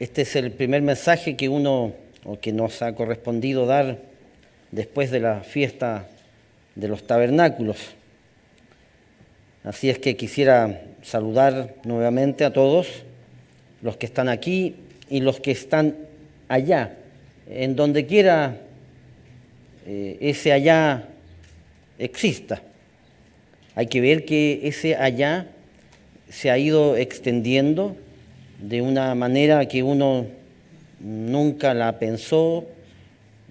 Este es el primer mensaje que que nos ha correspondido dar después de la fiesta de los tabernáculos. Así es que quisiera saludar nuevamente a todos los que están aquí y los que están allá, en donde quiera ese allá exista. Hay que ver que ese allá se ha ido extendiendo de una manera que uno nunca la pensó,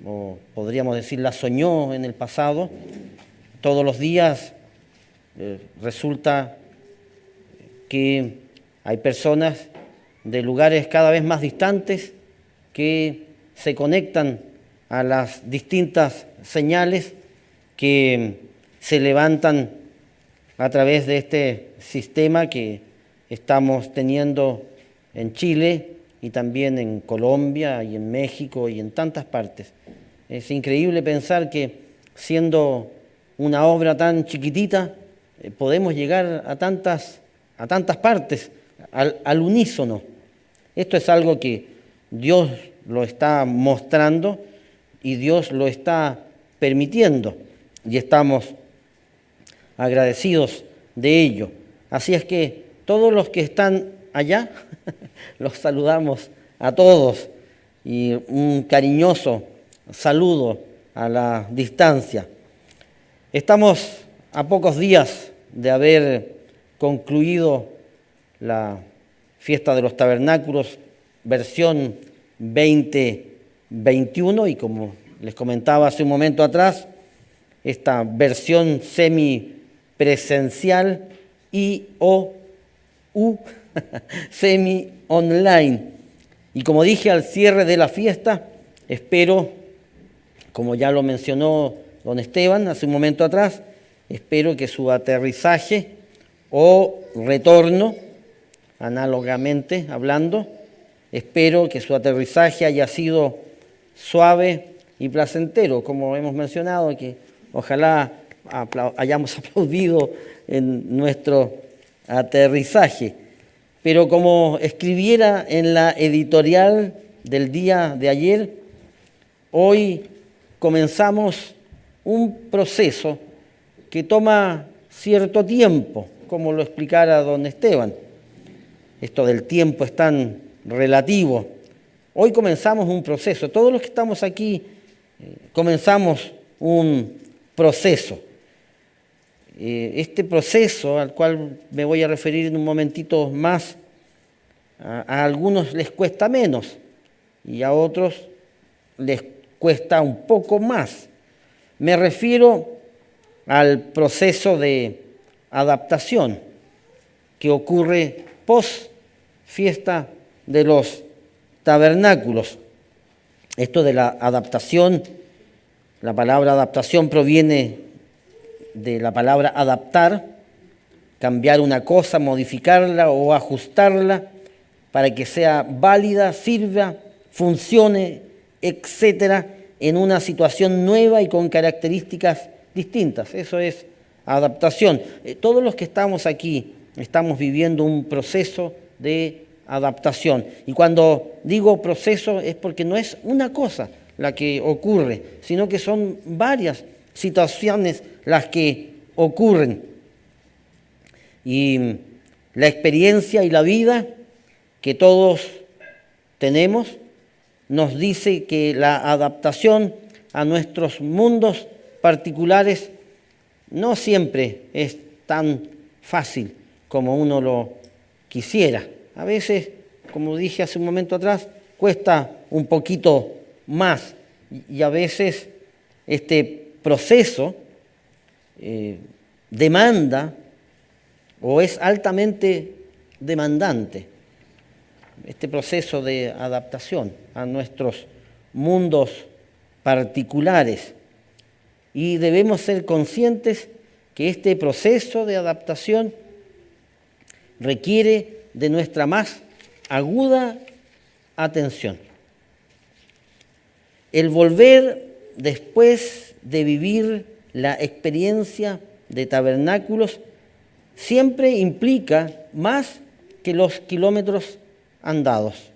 o podríamos decir la soñó en el pasado. Todos los días resulta que hay personas de lugares cada vez más distantes que se conectan a las distintas señales que se levantan a través de este sistema que estamos teniendo en Chile y también en Colombia y en México y en tantas partes. Es increíble pensar que siendo una obra tan chiquitita podemos llegar a tantas partes al unísono. Esto es algo que Dios lo está mostrando y Dios lo está permitiendo y estamos agradecidos de ello. Así es que todos los que están allá, los saludamos a todos y un cariñoso saludo a la distancia. Estamos a pocos días de haber concluido la fiesta de los tabernáculos, versión 2021, y como les comentaba hace un momento atrás, esta versión semipresencial semi-online. Y como dije al cierre de la fiesta, espero, como ya lo mencionó don Esteban hace un momento atrás, espero que su aterrizaje o retorno, análogamente hablando, espero que su aterrizaje haya sido suave y placentero, como hemos mencionado, que ojalá hayamos aplaudido en nuestro aterrizaje. Pero como escribiera en la editorial del día de ayer, hoy comenzamos un proceso que toma cierto tiempo, como lo explicara don Esteban. Esto del tiempo es tan relativo. Hoy comenzamos un proceso. Todos los que estamos aquí comenzamos un proceso. Este proceso al cual me voy a referir en un momentito más, a algunos les cuesta menos y a otros les cuesta un poco más. Me refiero al proceso de adaptación que ocurre post fiesta de los tabernáculos. Esto de la adaptación, la palabra adaptación proviene de la palabra adaptar, cambiar una cosa, modificarla o ajustarla para que sea válida, sirva, funcione, etcétera, en una situación nueva y con características distintas. Eso es adaptación. Todos los que estamos aquí estamos viviendo un proceso de adaptación. Y cuando digo proceso es porque no es una cosa la que ocurre, sino que son varias situaciones las que ocurren. Y la experiencia y la vida que todos tenemos nos dice que la adaptación a nuestros mundos particulares no siempre es tan fácil como uno lo quisiera. A veces, como dije hace un momento atrás, cuesta un poquito más y a veces este proceso demanda o es altamente demandante. Este proceso de adaptación a nuestros mundos particulares. Y debemos ser conscientes que este proceso de adaptación requiere de nuestra más aguda atención. El volver después de vivir la experiencia de tabernáculos siempre implica más que los kilómetros andados.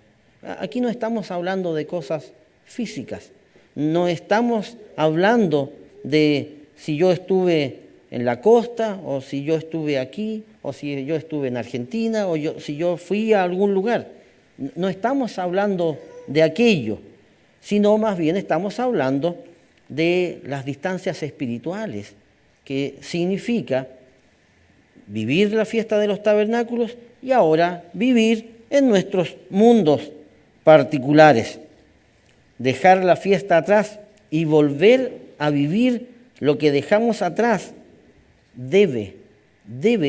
Aquí no estamos hablando de cosas físicas, no estamos hablando de si yo estuve en la costa, o si yo estuve aquí, o si yo estuve en Argentina, o si yo fui a algún lugar. No estamos hablando de aquello, sino más bien estamos hablando de las distancias espirituales, que significa vivir la fiesta de los tabernáculos y ahora vivir en nuestros mundos particulares. Dejar la fiesta atrás y volver a vivir lo que dejamos atrás debe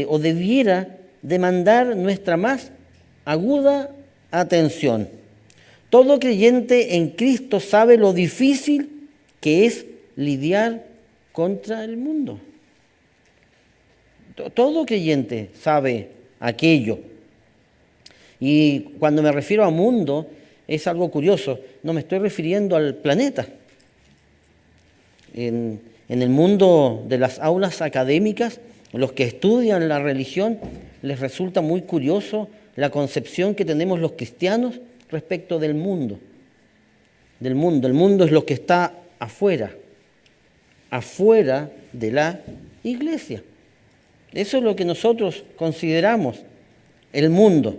o debiera demandar nuestra más aguda atención. Todo creyente en Cristo sabe lo difícil que es lidiar contra el mundo. Todo creyente sabe aquello. Y cuando me refiero a mundo, es algo curioso. No me estoy refiriendo al planeta. En el mundo de las aulas académicas, los que estudian la religión, les resulta muy curioso la concepción que tenemos los cristianos respecto del mundo. El mundo es lo que está afuera de la iglesia. Eso es lo que nosotros consideramos el mundo.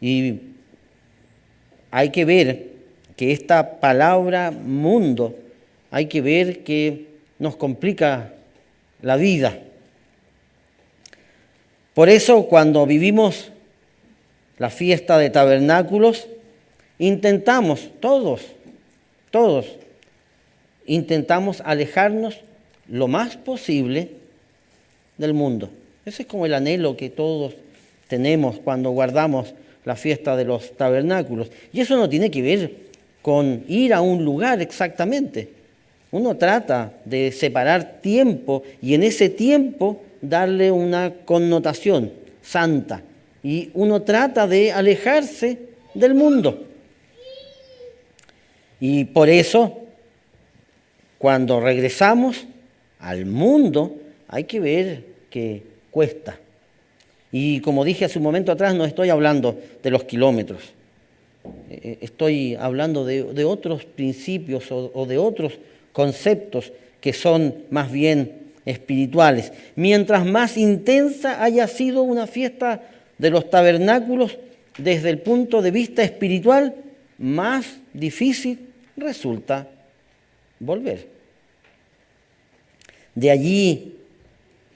Y hay que ver que esta palabra mundo, hay que ver que nos complica la vida. Por eso, cuando vivimos la fiesta de tabernáculos, intentamos, todos, intentamos alejarnos lo más posible del mundo. Ese es como el anhelo que todos tenemos cuando guardamos la fiesta de los tabernáculos. Y eso no tiene que ver con ir a un lugar exactamente. Uno trata de separar tiempo y en ese tiempo darle una connotación santa. Y uno trata de alejarse del mundo. Y por eso, cuando regresamos al mundo, hay que ver que cuesta. Y como dije hace un momento atrás, no estoy hablando de los kilómetros. Estoy hablando de otros principios o de otros conceptos que son más bien espirituales. Mientras más intensa haya sido una fiesta de los tabernáculos desde el punto de vista espiritual, más difícil resulta volver. De allí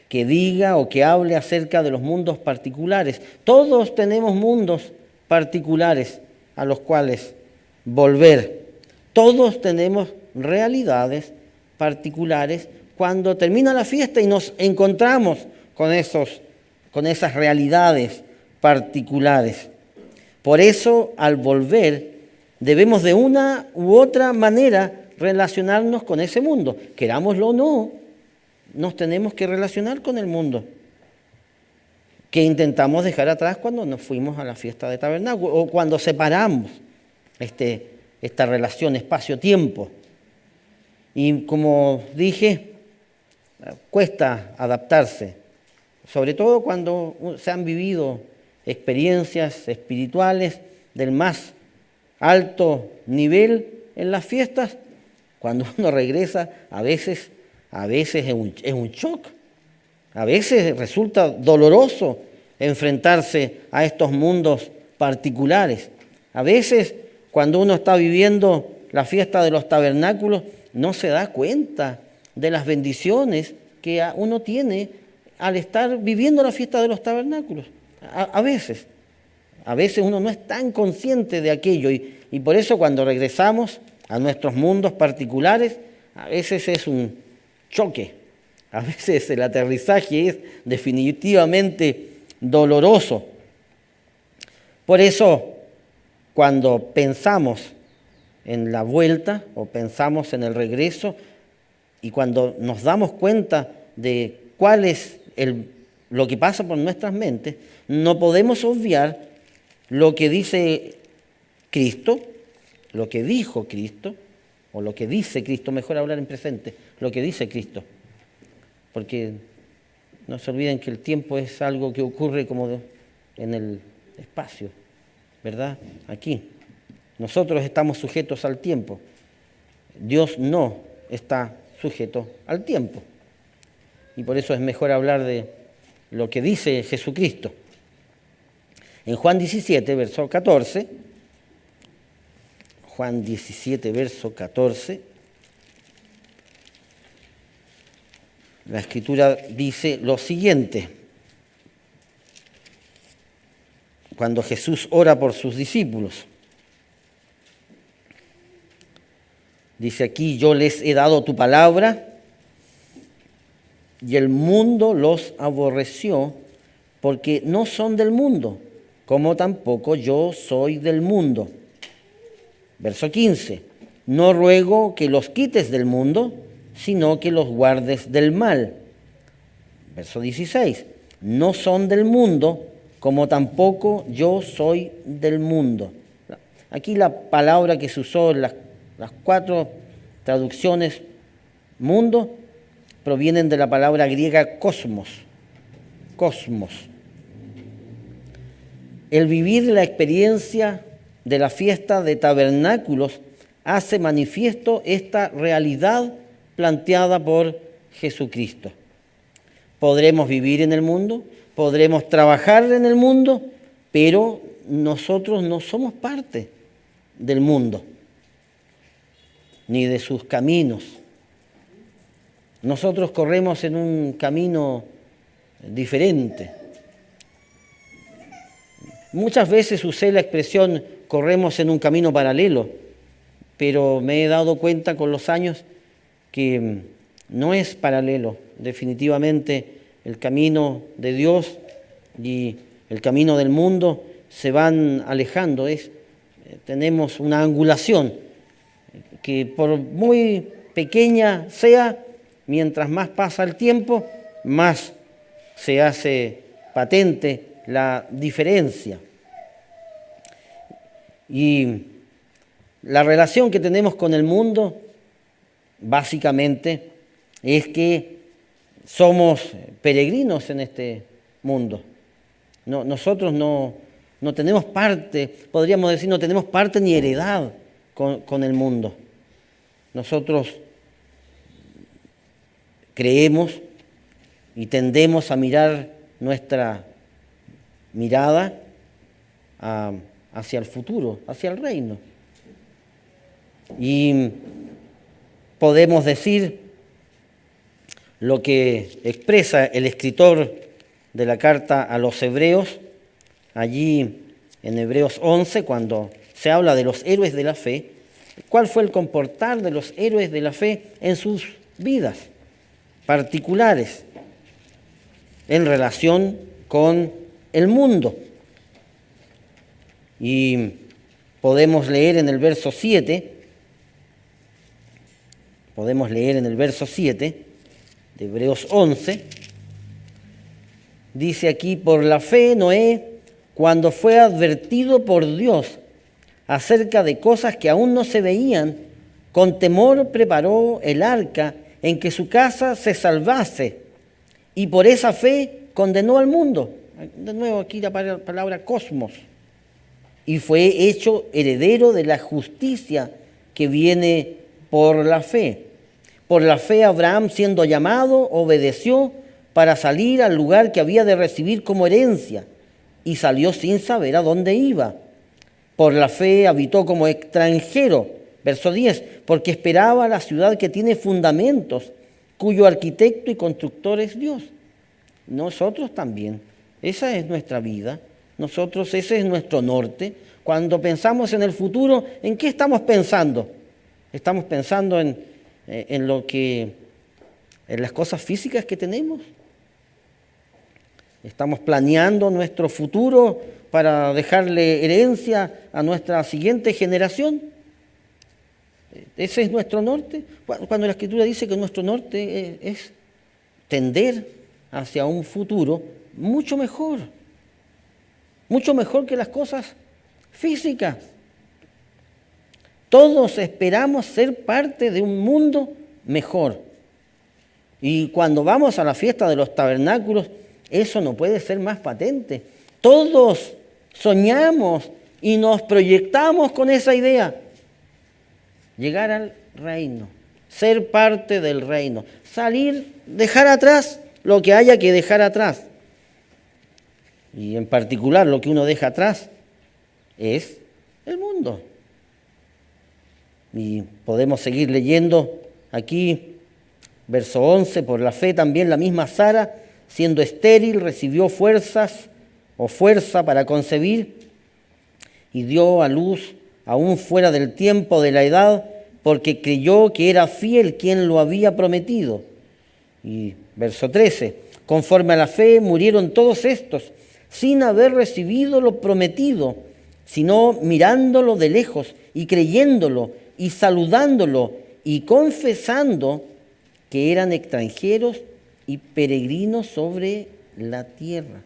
que diga o que hable acerca de los mundos particulares. Todos tenemos mundos particulares a los cuales volver. Todos tenemos realidades particulares cuando termina la fiesta y nos encontramos con esas realidades particulares. Por eso, al volver, debemos de una u otra manera relacionarnos con ese mundo. Querámoslo o no, nos tenemos que relacionar con el mundo que intentamos dejar atrás cuando nos fuimos a la fiesta de tabernáculo o cuando separamos esta relación espacio-tiempo. Y como dije, cuesta adaptarse, sobre todo cuando se han vivido experiencias espirituales del más alto nivel en las fiestas. Cuando uno regresa, a veces es un shock. A veces resulta doloroso enfrentarse a estos mundos particulares. A veces, cuando uno está viviendo la fiesta de los tabernáculos, no se da cuenta de las bendiciones que uno tiene al estar viviendo la fiesta de los tabernáculos. A veces uno no es tan consciente de aquello y por eso cuando regresamos a nuestros mundos particulares, a veces es un choque. A veces el aterrizaje es definitivamente doloroso. Por eso, cuando pensamos en la vuelta o pensamos en el regreso y cuando nos damos cuenta de cuál es lo que pasa por nuestras mentes, no podemos obviar lo que dice Cristo, lo que dijo Cristo, o lo que dice Cristo, mejor hablar en presente, lo que dice Cristo. Porque no se olviden que el tiempo es algo que ocurre como en el espacio, ¿verdad? Aquí. Nosotros estamos sujetos al tiempo. Dios no está sujeto al tiempo. Y por eso es mejor hablar de lo que dice Jesucristo. En Juan 17, verso 14, Juan 17, verso 14, la Escritura dice lo siguiente. Cuando Jesús ora por sus discípulos, dice aquí: yo les he dado tu palabra y el mundo los aborreció porque no son del mundo, como tampoco yo soy del mundo. Verso 15: no ruego que los quites del mundo, sino que los guardes del mal. Verso 16: no son del mundo, como tampoco yo soy del mundo. Aquí la palabra que se usó en las 4 traducciones mundo provienen de la palabra griega cosmos. Cosmos. El vivir la experiencia de la fiesta de tabernáculos hace manifiesto esta realidad planteada por Jesucristo. Podremos vivir en el mundo, podremos trabajar en el mundo, pero nosotros no somos parte del mundo, ni de sus caminos. Nosotros corremos en un camino diferente. Muchas veces usé la expresión corremos en un camino paralelo, pero me he dado cuenta con los años que no es paralelo. Definitivamente el camino de Dios y el camino del mundo se van alejando. Tenemos una angulación que, por muy pequeña sea, mientras más pasa el tiempo, más se hace patente la diferencia. Y la relación que tenemos con el mundo, básicamente, es que somos peregrinos en este mundo. Nosotros no tenemos parte, podríamos decir, no tenemos parte ni heredad con el mundo. Nosotros creemos y tendemos a mirar nuestra mirada hacia el futuro, hacia el reino. Y podemos decir lo que expresa el escritor de la carta a los Hebreos, allí en Hebreos 11, cuando se habla de los héroes de la fe. ¿Cuál fue el comportar de los héroes de la fe en sus vidas particulares en relación con el mundo? Y podemos leer en el verso 7, de Hebreos 11, dice aquí: por la fe Noé, cuando fue advertido por Dios acerca de cosas que aún no se veían, con temor preparó el arca en que su casa se salvase, y por esa fe condenó al mundo. De nuevo aquí la palabra cosmos. Y fue hecho heredero de la justicia que viene por la fe. Por la fe Abraham, siendo llamado, obedeció para salir al lugar que había de recibir como herencia, y salió sin saber a dónde iba. Por la fe habitó como extranjero, verso 10, porque esperaba la ciudad que tiene fundamentos, cuyo arquitecto y constructor es Dios. Nosotros también, esa es nuestra vida, ese es nuestro norte. Cuando pensamos en el futuro, ¿en qué estamos pensando? ¿Estamos pensando en las cosas físicas que tenemos? ¿Estamos planeando nuestro futuro para dejarle herencia a nuestra siguiente generación? ¿Ese es nuestro norte? Cuando la Escritura dice que nuestro norte es tender hacia un futuro mucho mejor que las cosas físicas. Todos esperamos ser parte de un mundo mejor. Y cuando vamos a la fiesta de los tabernáculos, eso no puede ser más patente. Todos soñamos y nos proyectamos con esa idea. Llegar al reino, ser parte del reino, salir, dejar atrás lo que haya que dejar atrás. Y en particular lo que uno deja atrás es el mundo. Y podemos seguir leyendo aquí, verso 11, por la fe también la misma Sara, siendo estéril, recibió fuerza para concebir y dio a luz aún fuera del tiempo de la edad, porque creyó que era fiel quien lo había prometido. Y verso 13, conforme a la fe murieron todos estos, sin haber recibido lo prometido, sino mirándolo de lejos y creyéndolo y saludándolo y confesando que eran extranjeros y peregrinos sobre la tierra.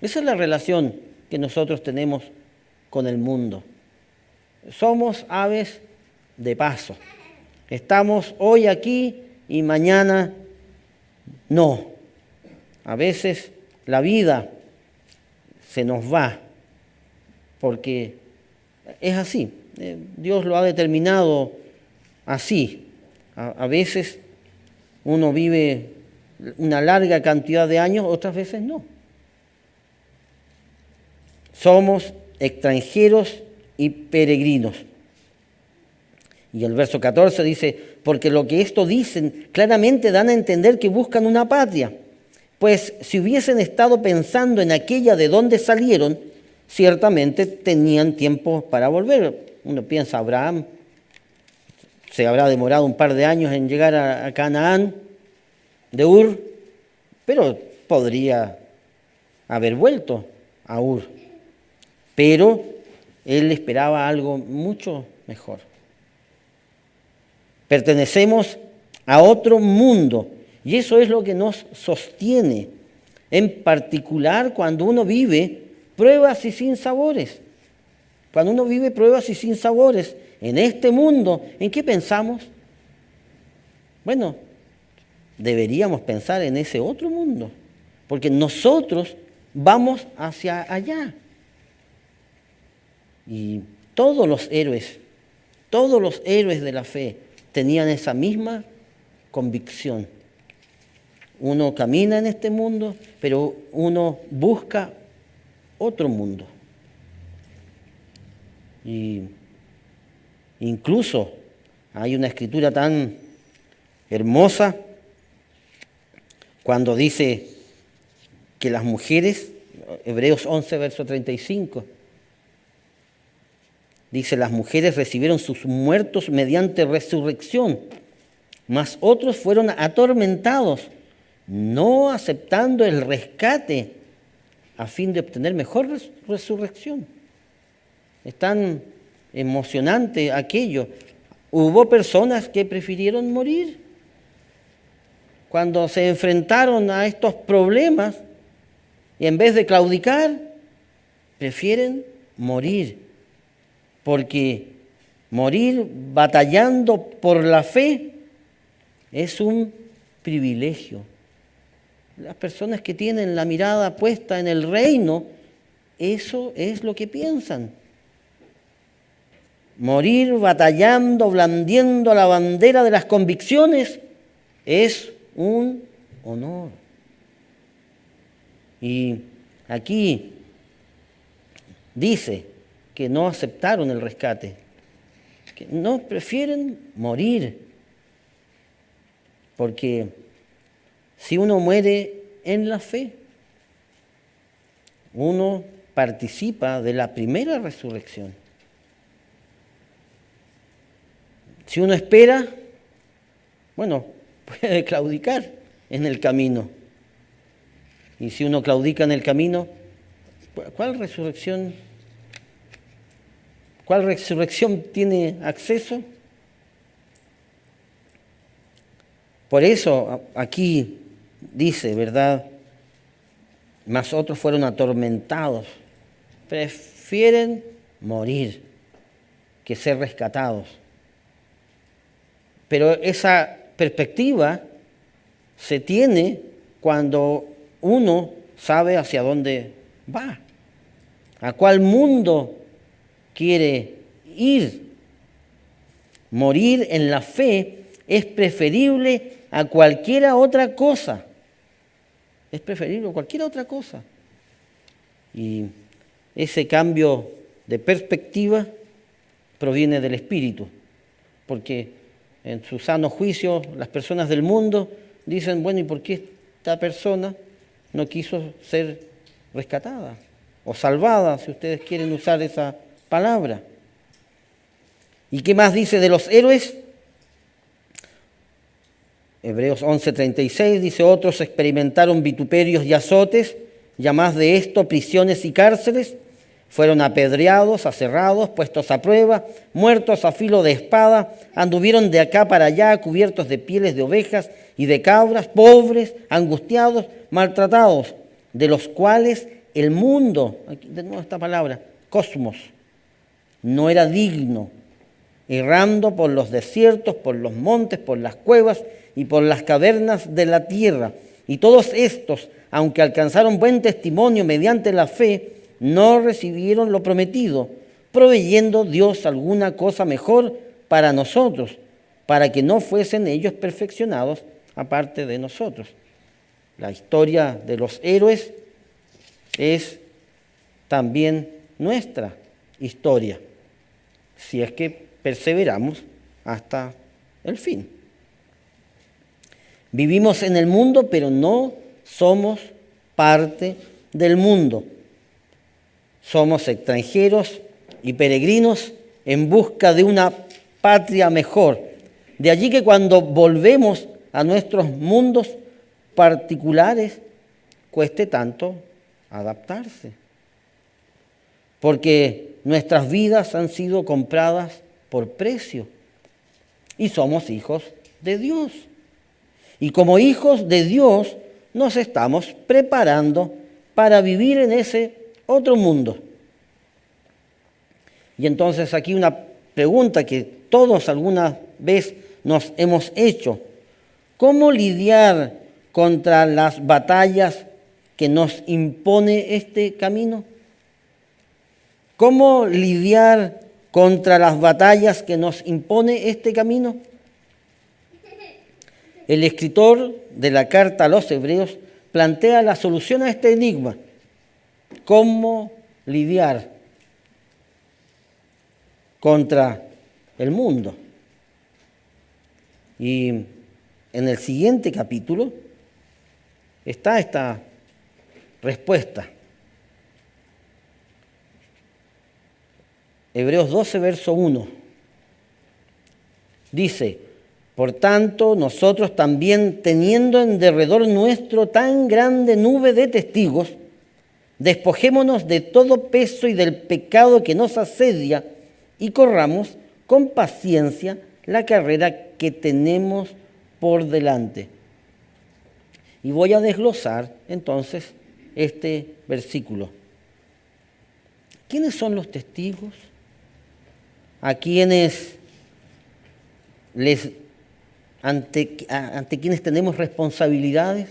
Esa es la relación que nosotros tenemos con el mundo. Somos aves de paso. Estamos hoy aquí y mañana no. A veces la vida se nos va porque es así. Dios lo ha determinado así. A veces uno vive una larga cantidad de años, otras veces no. Somos extranjeros y peregrinos. Y el verso 14 dice, porque lo que esto dicen claramente dan a entender que buscan una patria. Pues si hubiesen estado pensando en aquella de donde salieron, ciertamente tenían tiempo para volver. Uno piensa, Abraham se habrá demorado un par de años en llegar a Canaán de Ur, pero podría haber vuelto a Ur. Pero él esperaba algo mucho mejor. Pertenecemos a otro mundo y eso es lo que nos sostiene, en particular cuando uno vive pruebas y sinsabores. Cuando uno vive pruebas y sinsabores en este mundo, ¿en qué pensamos? Bueno, deberíamos pensar en ese otro mundo, porque nosotros vamos hacia allá. Y todos los héroes de la fe tenían esa misma convicción. Uno camina en este mundo, pero uno busca otro mundo. Y incluso hay una escritura tan hermosa cuando dice que las mujeres, Hebreos 11, verso 35, dice, las mujeres recibieron sus muertos mediante resurrección, mas otros fueron atormentados, no aceptando el rescate a fin de obtener mejor resurrección. Es tan emocionante aquello. Hubo personas que prefirieron morir cuando se enfrentaron a estos problemas y en vez de claudicar, prefieren morir. Porque morir batallando por la fe es un privilegio. Las personas que tienen la mirada puesta en el reino, eso es lo que piensan. Morir batallando, blandiendo la bandera de las convicciones es un honor. Y aquí dice que no aceptaron el rescate, que no prefieren morir, porque si uno muere en la fe, uno participa de la primera resurrección. Si uno espera, bueno, puede claudicar en el camino. Y si uno claudica en el camino, ¿cuál resurrección tiene acceso? Por eso aquí dice, ¿verdad? Mas otros fueron atormentados. Prefieren morir que ser rescatados. Pero esa perspectiva se tiene cuando uno sabe hacia dónde va, a cuál mundo quiere ir. Morir en la fe es preferible a cualquier otra cosa. Es preferible a cualquier otra cosa. Y ese cambio de perspectiva proviene del Espíritu, porque en su sano juicio las personas del mundo dicen, bueno, ¿y por qué esta persona no quiso ser rescatada o salvada, si ustedes quieren usar esa palabra? ¿Y qué más dice de los héroes? Hebreos 11:36 dice, otros experimentaron vituperios y azotes, y además de esto prisiones y cárceles, fueron apedreados, aserrados, puestos a prueba, muertos a filo de espada, anduvieron de acá para allá cubiertos de pieles de ovejas y de cabras, pobres, angustiados, maltratados, de los cuales el mundo, aquí de nuevo esta palabra, cosmos, no era digno, errando por los desiertos, por los montes, por las cuevas y por las cavernas de la tierra. Y todos estos, aunque alcanzaron buen testimonio mediante la fe, no recibieron lo prometido, proveyendo Dios alguna cosa mejor para nosotros, para que no fuesen ellos perfeccionados aparte de nosotros. La historia de los héroes es también nuestra historia, si es que perseveramos hasta el fin. Vivimos en el mundo, pero no somos parte del mundo. Somos extranjeros y peregrinos en busca de una patria mejor. De allí que cuando volvemos a nuestros mundos particulares, cueste tanto adaptarse. Porque nuestras vidas han sido compradas por precio y somos hijos de Dios. Y como hijos de Dios nos estamos preparando para vivir en ese otro mundo. Y entonces aquí una pregunta que todos alguna vez nos hemos hecho. ¿Cómo lidiar contra las batallas que nos impone este camino? ¿Cómo lidiar contra las batallas que nos impone este camino? El escritor de la carta a los Hebreos plantea la solución a este enigma. ¿Cómo lidiar contra el mundo? Y en el siguiente capítulo está esta respuesta. Hebreos 12, verso 1. Dice, por tanto, nosotros también, teniendo en derredor nuestro tan grande nube de testigos, despojémonos de todo peso y del pecado que nos asedia y corramos con paciencia la carrera que tenemos por delante. Y voy a desglosar entonces este versículo. ¿Quiénes son los testigos? ¿A quienes ante quienes tenemos responsabilidades?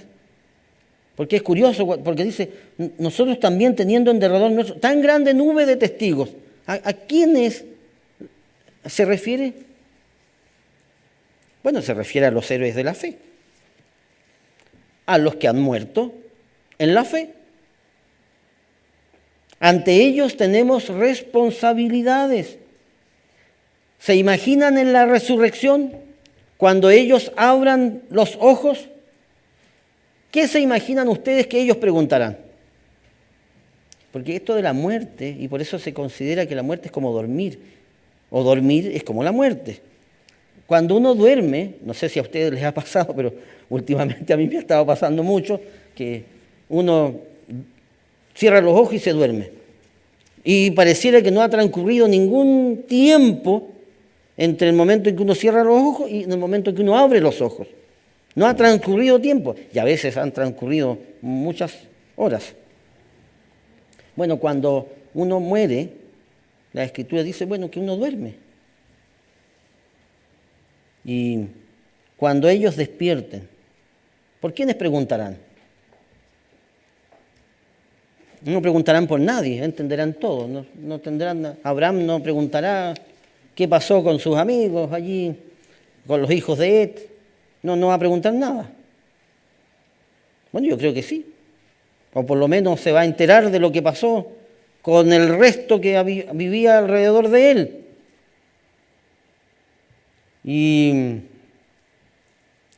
Porque es curioso, porque dice, nosotros también teniendo en derredor nuestro tan grande nube de testigos. ¿A quiénes se refiere? Bueno, se refiere a los héroes de la fe, a los que han muerto en la fe. Ante ellos tenemos responsabilidades. ¿Se imaginan en la resurrección cuando ellos abran los ojos? ¿Qué se imaginan ustedes que ellos preguntarán? Porque esto de la muerte, y por eso se considera que la muerte es como dormir, o dormir es como la muerte. Cuando uno duerme, no sé si a ustedes les ha pasado, pero últimamente a mí me ha estado pasando mucho, que uno cierra los ojos y se duerme. Y pareciera que no ha transcurrido ningún tiempo entre el momento en que uno cierra los ojos y en el momento en que uno abre los ojos. No ha transcurrido tiempo, y a veces han transcurrido muchas horas. Bueno, cuando uno muere, la Escritura dice, bueno, que uno duerme. Y cuando ellos despierten, ¿por quiénes preguntarán? No preguntarán por nadie, entenderán todo. No tendrán, Abraham no preguntará qué pasó con sus amigos allí, con los hijos de Et. No va a preguntar nada. Bueno, yo creo que sí. O por lo menos se va a enterar de lo que pasó con el resto que vivía alrededor de él. Y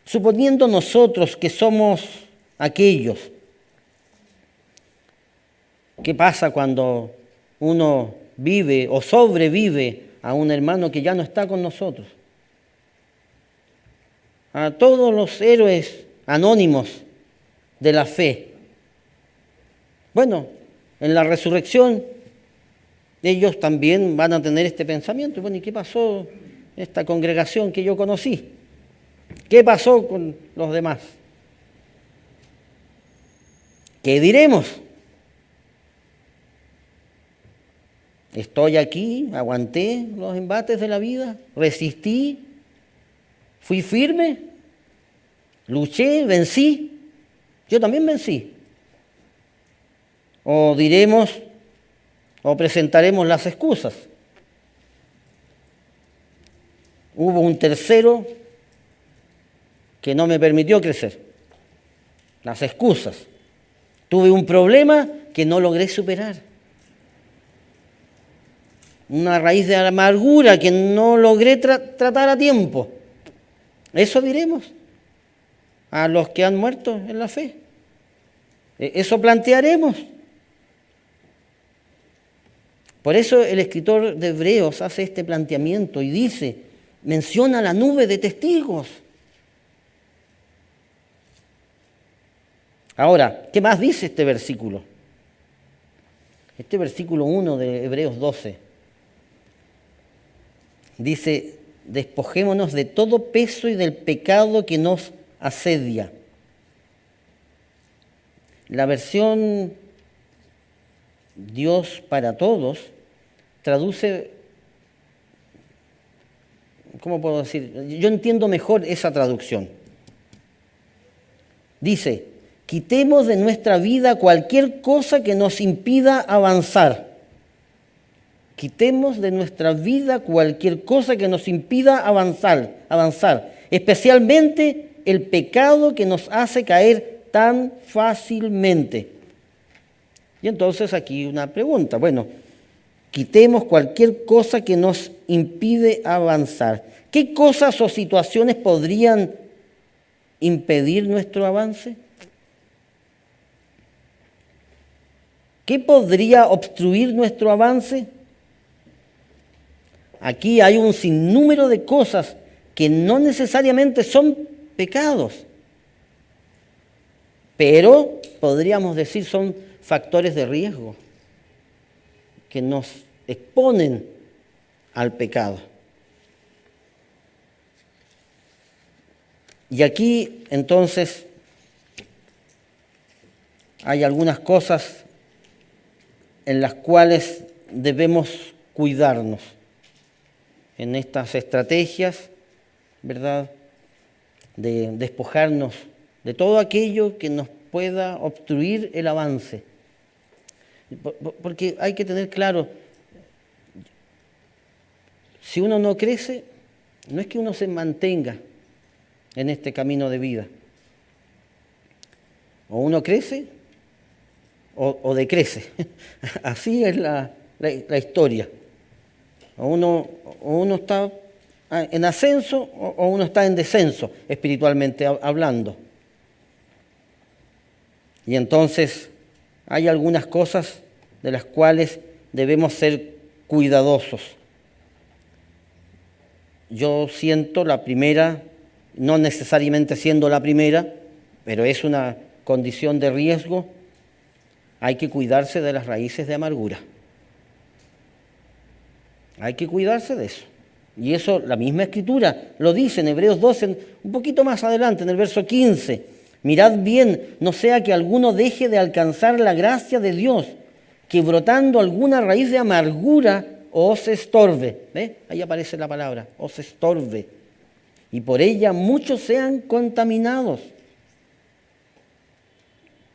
suponiendo nosotros que somos aquellos, ¿qué pasa cuando uno vive o sobrevive a un hermano que ya no está con nosotros? A todos los héroes anónimos de la fe. Bueno, en la resurrección ellos también van a tener este pensamiento. Bueno, ¿y qué pasó en esta congregación que yo conocí? ¿Qué pasó con los demás? ¿Qué diremos? Estoy aquí, aguanté los embates de la vida, resistí, fui firme, luché, vencí. Yo también vencí. O diremos, o presentaremos las excusas. Hubo un tercero que no me permitió crecer. Las excusas. Tuve un problema que no logré superar. Una raíz de amargura que no logré tratar a tiempo. Eso diremos a los que han muerto en la fe. Eso plantearemos. Por eso el escritor de Hebreos hace este planteamiento y dice, menciona la nube de testigos. Ahora, ¿qué más dice este versículo? Este versículo 1 de Hebreos 12 dice, despojémonos de todo peso y del pecado que nos asedia. La versión Dios para todos traduce, ¿cómo puedo decir? Yo entiendo mejor esa traducción. Dice, quitemos de nuestra vida cualquier cosa que nos impida avanzar. Quitemos de nuestra vida cualquier cosa que nos impida avanzar, especialmente el pecado que nos hace caer tan fácilmente. Y entonces aquí una pregunta, bueno, quitemos cualquier cosa que nos impide avanzar. ¿Qué cosas o situaciones podrían impedir nuestro avance? ¿Qué podría obstruir nuestro avance? Aquí hay un sinnúmero de cosas que no necesariamente son pecados, pero podríamos decir son factores de riesgo que nos exponen al pecado. Y aquí entonces hay algunas cosas en las cuales debemos cuidarnos en estas estrategias, ¿verdad? De despojarnos de todo aquello que nos pueda obstruir el avance. Porque hay que tener claro, si uno no crece, no es que uno se mantenga en este camino de vida. O uno crece o decrece. Así es la historia. O uno está en ascenso o uno está en descenso, espiritualmente hablando. Y entonces hay algunas cosas de las cuales debemos ser cuidadosos. Yo siento la primera, no necesariamente siendo la primera, pero es una condición de riesgo, hay que cuidarse de las raíces de amargura. Hay que cuidarse de eso. Y eso la misma Escritura lo dice en Hebreos 12, un poquito más adelante, en el verso 15. Mirad bien, no sea que alguno deje de alcanzar la gracia de Dios, que brotando alguna raíz de amargura os estorbe. ¿Ve? Ahí aparece la palabra, os estorbe. Y por ella muchos sean contaminados.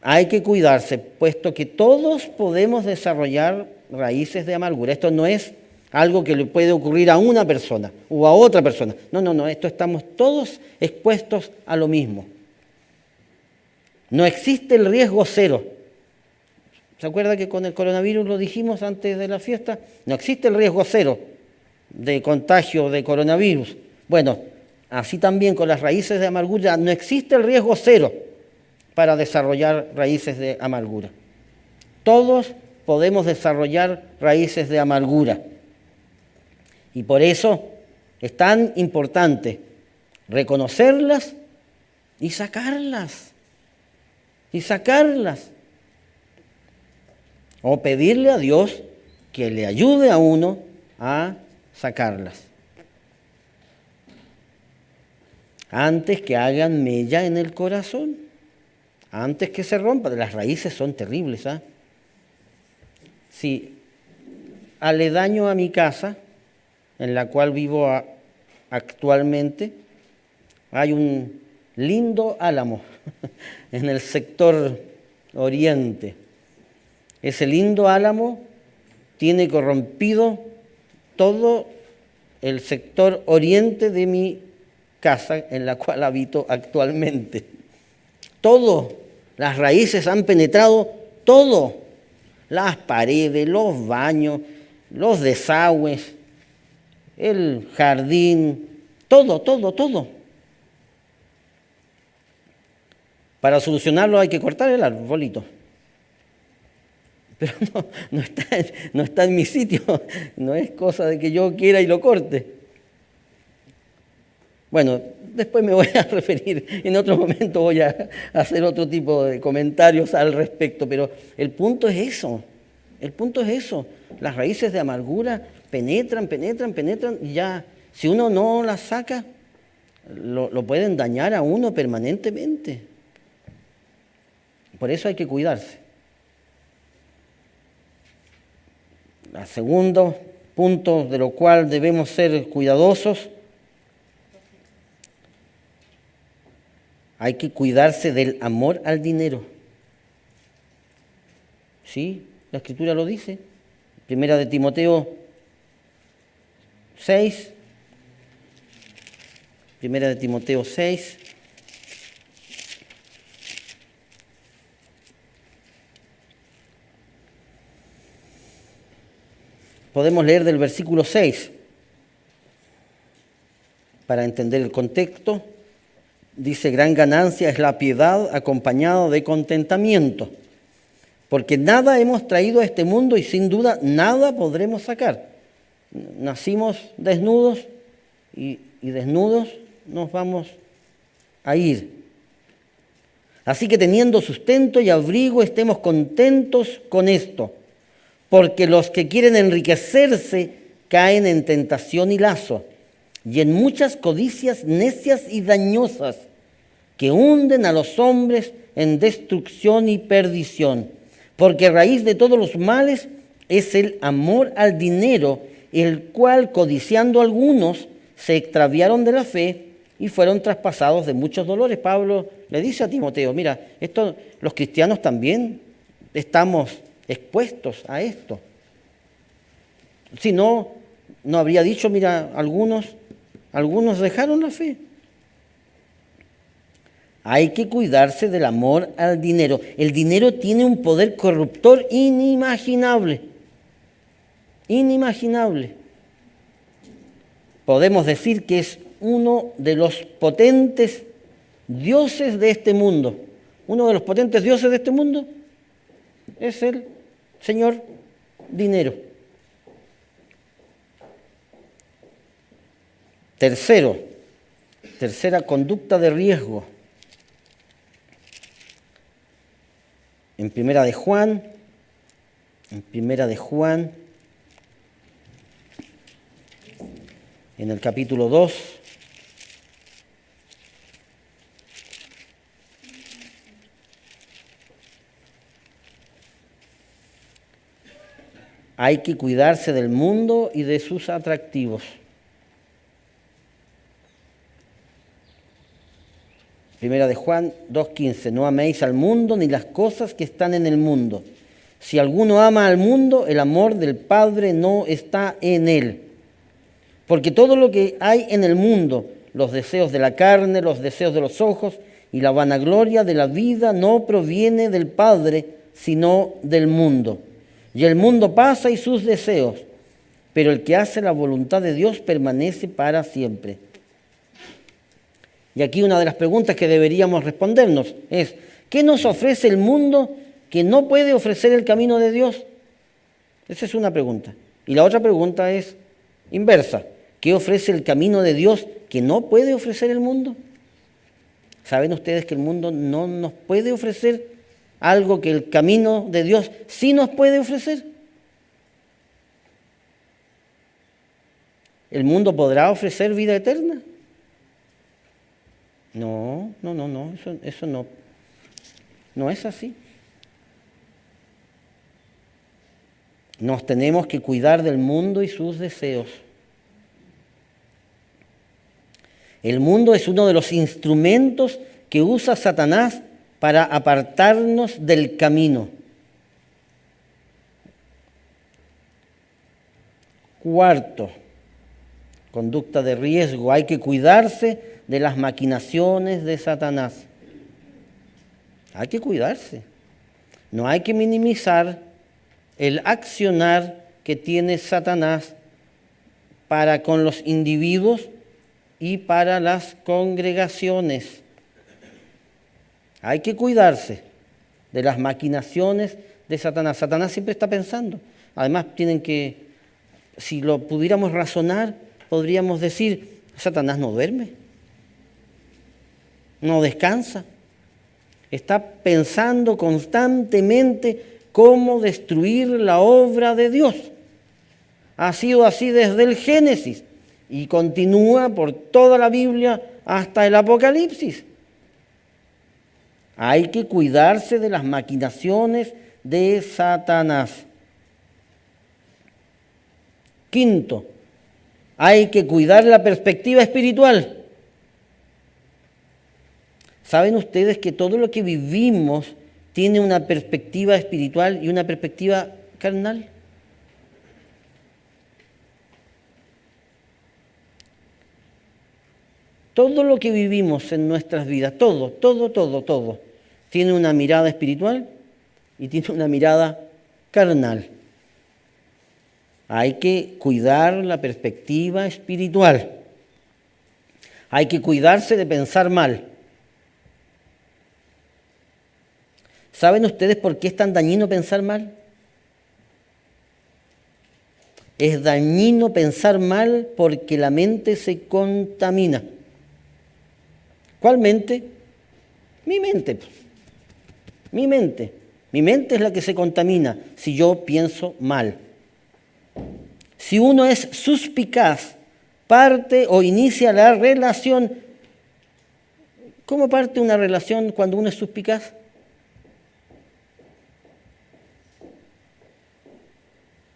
Hay que cuidarse, puesto que todos podemos desarrollar raíces de amargura. Esto no es algo que le puede ocurrir a una persona o a otra persona. No, esto estamos todos expuestos a lo mismo. No existe el riesgo cero. ¿Se acuerda que con el coronavirus lo dijimos antes de la fiesta? No existe el riesgo cero de contagio de coronavirus. Bueno, así también con las raíces de amargura no existe el riesgo cero para desarrollar raíces de amargura. Todos podemos desarrollar raíces de amargura. Y por eso es tan importante reconocerlas y sacarlas. O pedirle a Dios que le ayude a uno a sacarlas. Antes que hagan mella en el corazón. Antes que se rompan. Las raíces son terribles, ¿ah? Si aledaño a mi casa, en la cual vivo actualmente, hay un lindo álamo en el sector oriente. Ese lindo álamo tiene corrompido todo el sector oriente de mi casa en la cual habito actualmente. Todo, las raíces han penetrado todo, las paredes, los baños, los desagües, el jardín, todo. Para solucionarlo hay que cortar el arbolito. Pero no está en mi sitio, no es cosa de que yo quiera y lo corte. Bueno, después me voy a referir, en otro momento voy a hacer otro tipo de comentarios al respecto, pero el punto es eso, las raíces de amargura penetran y ya, si uno no las saca, lo pueden dañar a uno permanentemente. Por eso hay que cuidarse. El segundo punto de lo cual debemos ser cuidadosos, hay que cuidarse del amor al dinero. Sí, la Escritura lo dice. Primera de Timoteo 6. Primera de Timoteo 6. Podemos leer del versículo 6 para entender el contexto. Dice, gran ganancia es la piedad acompañada de contentamiento, porque nada hemos traído a este mundo y sin duda nada podremos sacar. Nacimos desnudos y desnudos nos vamos a ir. Así que teniendo sustento y abrigo, estemos contentos con esto, porque los que quieren enriquecerse caen en tentación y lazo, y en muchas codicias necias y dañosas que hunden a los hombres en destrucción y perdición. Porque raíz de todos los males es el amor al dinero, el cual, codiciando algunos, se extraviaron de la fe y fueron traspasados de muchos dolores. Pablo le dice a Timoteo, mira, esto, los cristianos también estamos expuestos a esto. Si no, no habría dicho, mira, algunos dejaron la fe. Hay que cuidarse del amor al dinero. El dinero tiene un poder corruptor inimaginable. Podemos decir que es uno de los potentes dioses de este mundo. Uno de los potentes dioses de este mundo es el señor dinero. Tercera conducta de riesgo. En Primera de Juan, en el capítulo 2, hay que cuidarse del mundo y de sus atractivos. Primera de Juan 2:15, no améis al mundo ni las cosas que están en el mundo. Si alguno ama al mundo, el amor del Padre no está en él. Porque todo lo que hay en el mundo, los deseos de la carne, los deseos de los ojos y la vanagloria de la vida no proviene del Padre, sino del mundo. Y el mundo pasa y sus deseos, pero el que hace la voluntad de Dios permanece para siempre. Y aquí una de las preguntas que deberíamos respondernos es, ¿qué nos ofrece el mundo que no puede ofrecer el camino de Dios? Esa es una pregunta. Y la otra pregunta es inversa. ¿Qué ofrece el camino de Dios que no puede ofrecer el mundo? ¿Saben ustedes que el mundo no nos puede ofrecer algo que el camino de Dios sí nos puede ofrecer? ¿El mundo podrá ofrecer vida eterna? No, eso no. No es así. Nos tenemos que cuidar del mundo y sus deseos. El mundo es uno de los instrumentos que usa Satanás para apartarnos del camino. Cuarto, conducta de riesgo. Hay que cuidarse de las maquinaciones de Satanás. Hay que cuidarse. No hay que minimizar el accionar que tiene Satanás para con los individuos y para las congregaciones. Hay que cuidarse de las maquinaciones de Satanás. Satanás siempre está pensando. Además, si lo pudiéramos razonar, podríamos decir, Satanás no duerme, no descansa. Está pensando constantemente cómo destruir la obra de Dios. Ha sido así desde el Génesis. Y continúa por toda la Biblia hasta el Apocalipsis. Hay que cuidarse de las maquinaciones de Satanás. Quinto, hay que cuidar la perspectiva espiritual. ¿Saben ustedes que todo lo que vivimos tiene una perspectiva espiritual y una perspectiva carnal? Todo lo que vivimos en nuestras vidas, todo, tiene una mirada espiritual y tiene una mirada carnal. Hay que cuidar la perspectiva espiritual. Hay que cuidarse de pensar mal. ¿Saben ustedes por qué es tan dañino pensar mal? Es dañino pensar mal porque la mente se contamina. ¿Cuál mente? Mi mente. Mi mente. Mi mente es la que se contamina si yo pienso mal. Si uno es suspicaz, parte o inicia la relación. ¿Cómo parte una relación cuando uno es suspicaz?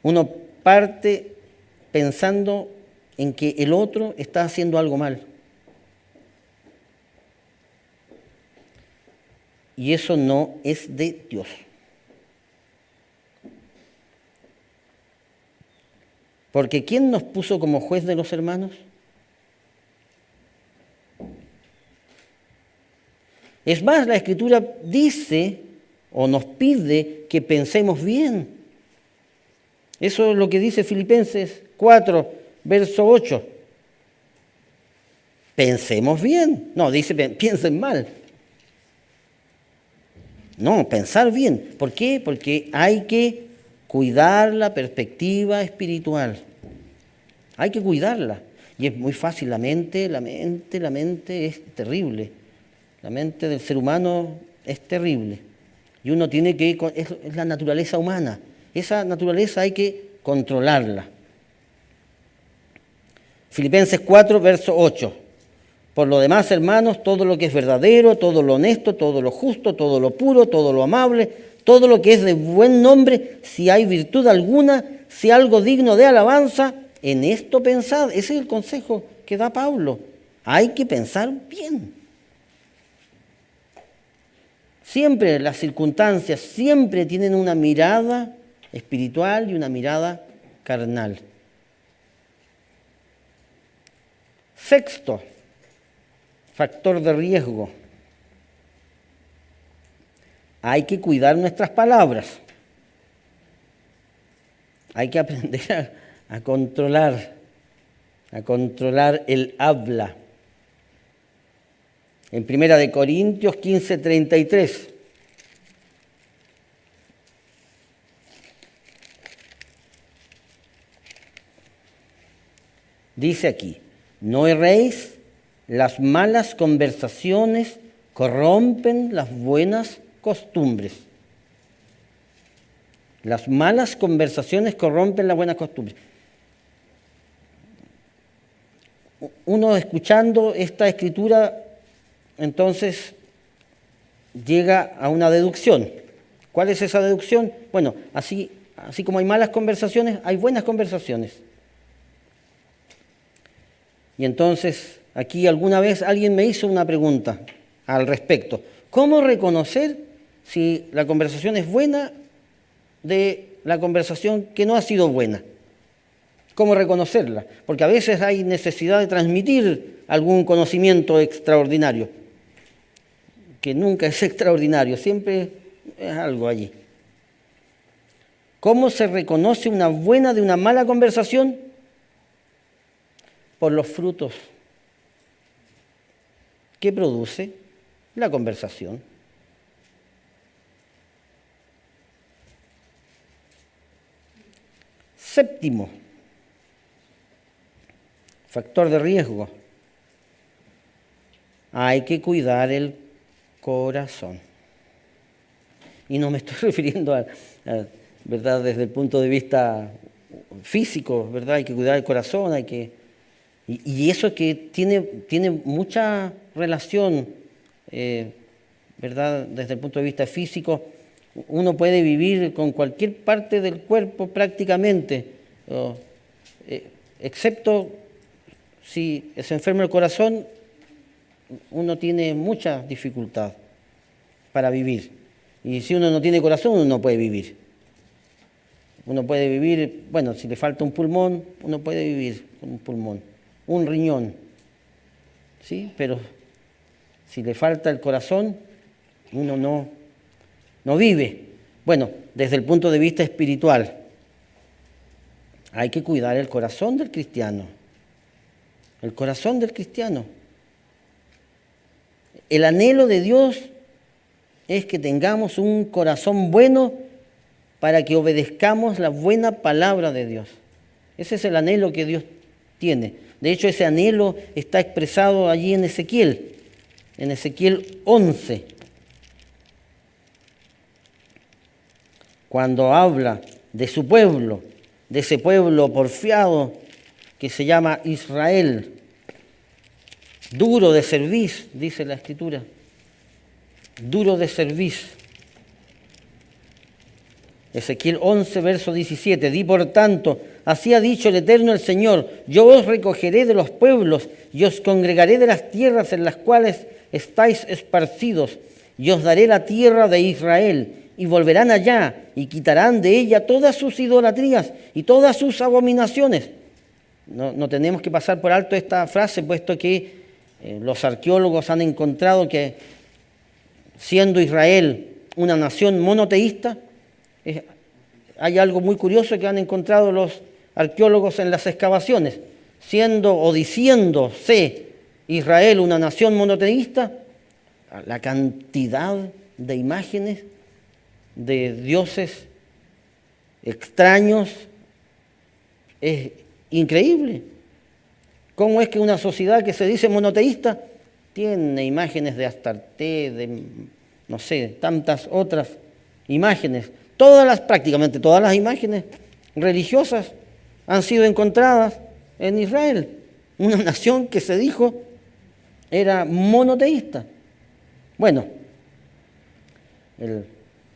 Uno parte pensando en que el otro está haciendo algo mal. Y eso no es de Dios. Porque ¿quién nos puso como juez de los hermanos? Es más, la Escritura dice o nos pide que pensemos bien. Eso es lo que dice Filipenses 4, verso 8. Pensemos bien. No, dice piensen mal. No, pensar bien. ¿Por qué? Porque hay que cuidar la perspectiva espiritual. Hay que cuidarla. Y es muy fácil. La mente es terrible. La mente del ser humano es terrible. Y uno tiene que, es la naturaleza humana. Esa naturaleza hay que controlarla. Filipenses 4, verso 8. Por lo demás, hermanos, todo lo que es verdadero, todo lo honesto, todo lo justo, todo lo puro, todo lo amable, todo lo que es de buen nombre, si hay virtud alguna, si algo digno de alabanza, en esto pensad. Ese es el consejo que da Pablo. Hay que pensar bien. Siempre las circunstancias, siempre tienen una mirada espiritual y una mirada carnal. Sexto, factor de riesgo. Hay que cuidar nuestras palabras. Hay que aprender a controlar el habla. En 1 Corintios 15:33. Dice aquí, no erréis, las malas conversaciones corrompen las buenas costumbres. Las malas conversaciones corrompen las buenas costumbres. Uno escuchando esta escritura, entonces llega a una deducción. ¿Cuál es esa deducción? Bueno, así como hay malas conversaciones, hay buenas conversaciones. Y entonces, aquí alguna vez alguien me hizo una pregunta al respecto. ¿Cómo reconocer si la conversación es buena de la conversación que no ha sido buena? ¿Cómo reconocerla? Porque a veces hay necesidad de transmitir algún conocimiento extraordinario, que nunca es extraordinario, siempre es algo allí. ¿Cómo se reconoce una buena de una mala conversación? Por los frutos que produce la conversación. Séptimo, factor de riesgo. Hay que cuidar el corazón. Y no me estoy refiriendo a ¿verdad? Desde el punto de vista físico, ¿verdad? Hay que cuidar el corazón, y eso que tiene mucha relación, ¿verdad? Desde el punto de vista físico, uno puede vivir con cualquier parte del cuerpo prácticamente, excepto si se enferma el corazón, uno tiene mucha dificultad para vivir. Y si uno no tiene corazón, uno no puede vivir. Uno puede vivir, bueno, si le falta un pulmón, uno puede vivir con un pulmón. Un riñón, ¿sí? Pero si le falta el corazón, uno no vive. Bueno, desde el punto de vista espiritual, hay que cuidar el corazón del cristiano. El corazón del cristiano. El anhelo de Dios es que tengamos un corazón bueno para que obedezcamos la buena palabra de Dios. Ese es el anhelo que Dios tiene. De hecho, ese anhelo está expresado allí en Ezequiel 11. Cuando habla de su pueblo, de ese pueblo porfiado que se llama Israel, duro de cerviz, dice la Escritura, duro de cerviz. Ezequiel 11, verso 17, di por tanto, así ha dicho el Eterno el Señor, yo os recogeré de los pueblos y os congregaré de las tierras en las cuales estáis esparcidos y os daré la tierra de Israel y volverán allá y quitarán de ella todas sus idolatrías y todas sus abominaciones. No tenemos que pasar por alto esta frase, puesto que los arqueólogos han encontrado que siendo Israel una nación monoteísta, hay algo muy curioso que han encontrado los arqueólogos en las excavaciones. Siendo o diciéndose Israel una nación monoteísta, la cantidad de imágenes de dioses extraños es increíble. ¿Cómo es que una sociedad que se dice monoteísta tiene imágenes de Astarte, de no sé, tantas otras imágenes? Prácticamente todas las imágenes religiosas han sido encontradas en Israel, una nación que se dijo era monoteísta. Bueno, el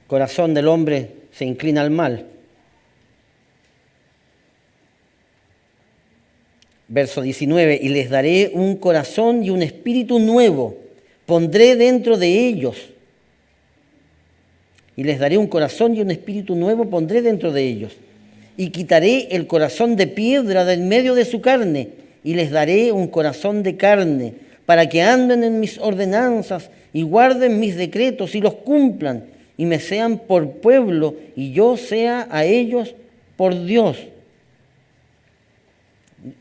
corazón del hombre se inclina al mal. Verso 19, y les daré un corazón y un espíritu nuevo, pondré dentro de ellos y les daré un corazón y un espíritu nuevo pondré dentro de ellos. Y quitaré el corazón de piedra de en medio de su carne, y les daré un corazón de carne, para que anden en mis ordenanzas y guarden mis decretos y los cumplan, y me sean por pueblo, y yo sea a ellos por Dios.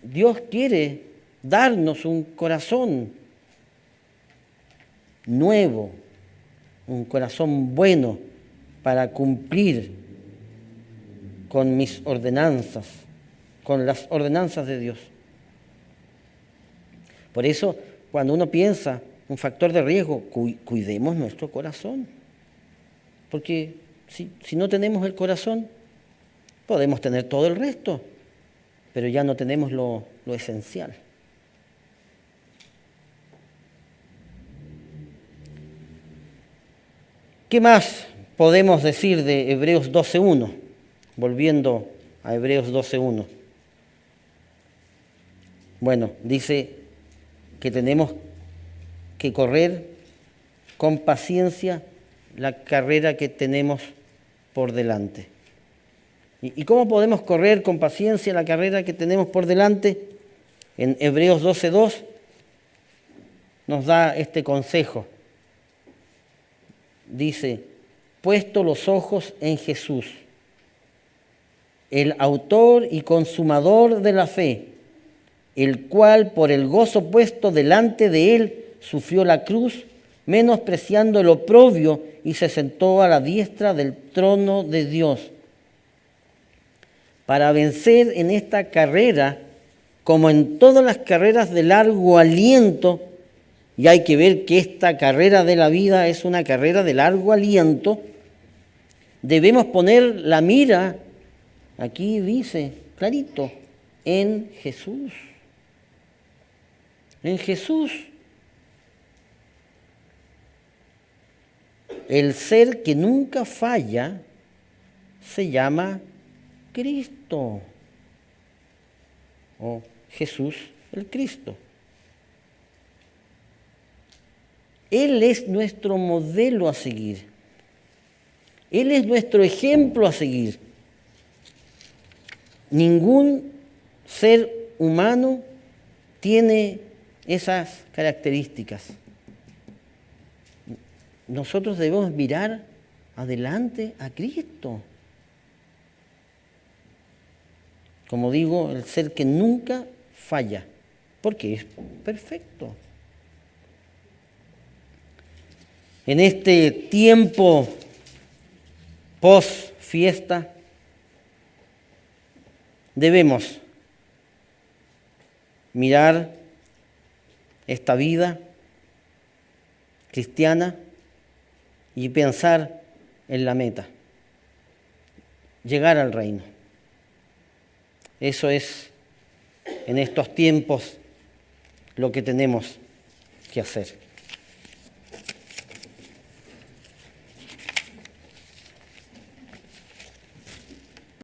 Dios quiere darnos un corazón nuevo, un corazón bueno para cumplir con mis ordenanzas, con las ordenanzas de Dios. Por eso, cuando uno piensa un factor de riesgo, cuidemos nuestro corazón. Porque si no tenemos el corazón, podemos tener todo el resto, pero ya no tenemos lo esencial. ¿Qué más podemos decir de Hebreos 12.1? Volviendo a Hebreos 12.1. Bueno, dice que tenemos que correr con paciencia la carrera que tenemos por delante. ¿Y cómo podemos correr con paciencia la carrera que tenemos por delante? En Hebreos 12.2 nos da este consejo. Dice, puesto los ojos en Jesús, el autor y consumador de la fe, el cual por el gozo puesto delante de él sufrió la cruz, menospreciando el oprobio, y se sentó a la diestra del trono de Dios. Para vencer en esta carrera, como en todas las carreras de largo aliento, y hay que ver que esta carrera de la vida es una carrera de largo aliento, debemos poner la mira, aquí dice clarito, en Jesús. En Jesús. El ser que nunca falla se llama Cristo, o Jesús el Cristo. Él es nuestro modelo a seguir. Él es nuestro ejemplo a seguir. Ningún ser humano tiene esas características. Nosotros debemos mirar adelante a Cristo. Como digo, el ser que nunca falla, porque es perfecto. En este tiempo post fiesta, debemos mirar esta vida cristiana y pensar en la meta, llegar al reino. Eso es, en estos tiempos, lo que tenemos que hacer.